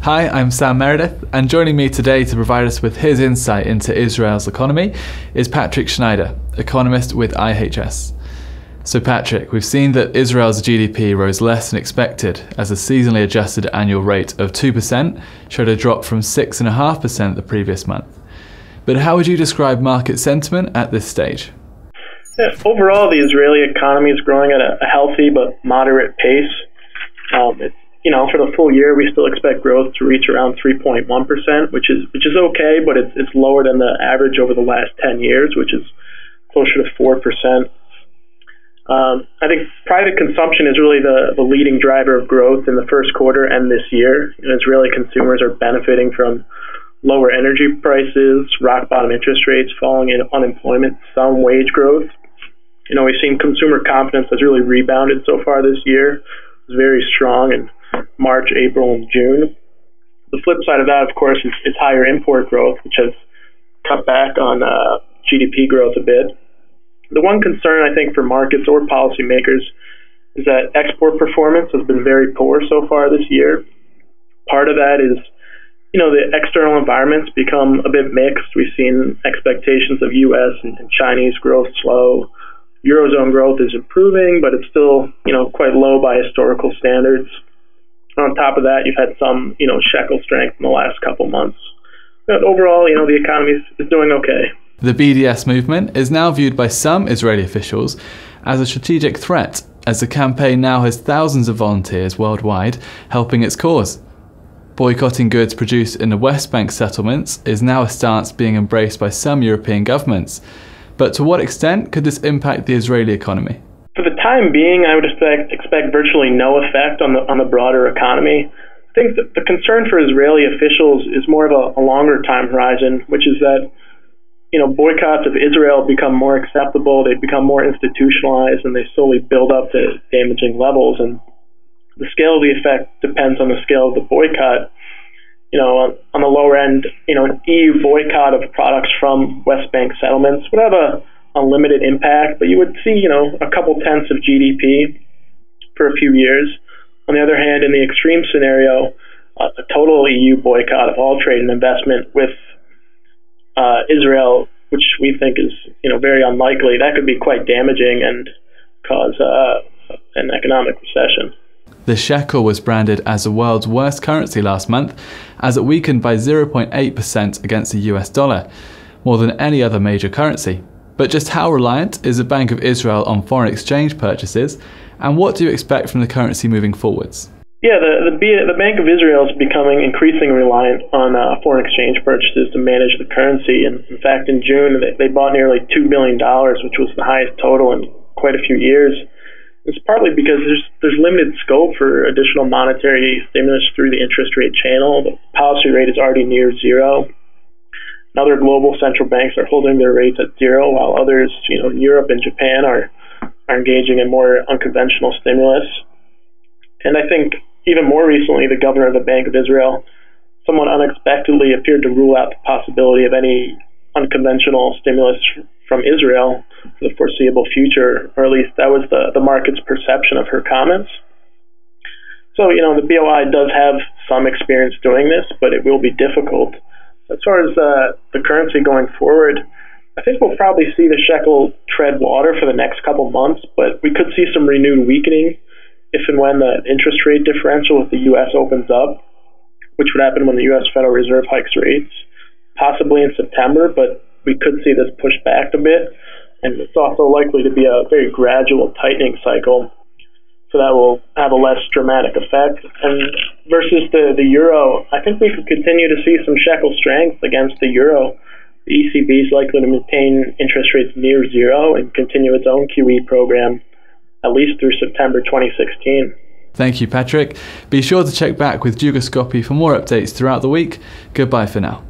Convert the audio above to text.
Hi, I'm Sam Meredith, and joining me today to provide us with his insight into Israel's economy is Patrick Schneider, economist with IHS. So Patrick, we've seen that Israel's GDP rose less than expected as the seasonally adjusted annual rate of 2% showed a drop from 6.5% the previous month. But how would you describe market sentiment at this stage? Yeah, overall, the Israeli economy is growing at a healthy but moderate pace. For the full year, we still expect growth to reach around 3.1%, which is okay, but it's lower than the average over the last 10 years, which is closer to 4%. I think private consumption is really the leading driver of growth in the first quarter and this year. Israeli consumers are benefiting from lower energy prices, rock bottom interest rates, falling in unemployment, some wage growth. We've seen consumer confidence has really rebounded so far this year. It's very strong in March, April, and June. The flip side of that, of course, is higher import growth, which has cut back on GDP growth a bit. The one concern, I think, for markets or policymakers is that export performance has been very poor so far this year. Part of that is, the external environment's become a bit mixed. We've seen expectations of U.S. and Chinese growth slow. Eurozone growth is improving, but it's still, quite low by historical standards. On top of that, you've had some, shekel strength in the last couple months. But overall, the economy is doing okay. The BDS movement is now viewed by some Israeli officials as a strategic threat, as the campaign now has thousands of volunteers worldwide helping its cause. Boycotting goods produced in the West Bank settlements is now a stance being embraced by some European governments. But to what extent could this impact the Israeli economy? For the time being, I would expect virtually no effect on the broader economy. I think that the concern for Israeli officials is more of a longer time horizon, which is that boycotts of Israel become more acceptable, they become more institutionalized, and they slowly build up to damaging levels. And the scale of the effect depends on the scale of the boycott. On the lower end, an EU boycott of products from West Bank settlements would have a limited impact, but you would see, a couple tenths of GDP for a few years. On the other hand, in the extreme scenario, a total EU boycott of all trade and investment with Israel, which we think is, very unlikely, that could be quite damaging and cause an economic recession. The shekel was branded as the world's worst currency last month, as it weakened by 0.8% against the US dollar, more than any other major currency. But just how reliant is the Bank of Israel on foreign exchange purchases, and what do you expect from the currency moving forwards? Yeah, the Bank of Israel is becoming increasingly reliant on foreign exchange purchases to manage the currency. And in fact, in June, they bought nearly $2 billion, which was the highest total in quite a few years. It's partly because there's limited scope for additional monetary stimulus through the interest rate channel. The policy rate is already near zero. And other global central banks are holding their rates at zero, while others, in Europe and Japan are engaging in more unconventional stimulus. And I think even more recently, the governor of the Bank of Israel somewhat unexpectedly appeared to rule out the possibility of any unconventional stimulus from Israel for the foreseeable future, or at least that was the market's perception of her comments. So, the BOI does have some experience doing this, but it will be difficult. As far as the currency going forward, I think we'll probably see the shekel tread water for the next couple months, but we could see some renewed weakening if and when the interest rate differential with the U.S. opens up, which would happen when the U.S. Federal Reserve hikes rates, possibly in September, but we could see this pushed back a bit. And it's also likely to be a very gradual tightening cycle, so that will have a less dramatic effect. And versus the euro, I think we could continue to see some shekel strength against the euro. The ECB is likely to maintain interest rates near zero and continue its own QE program at least through September 2016. Thank you, Patrick. Be sure to check back with Dugoscopy for more updates throughout the week. Goodbye for now.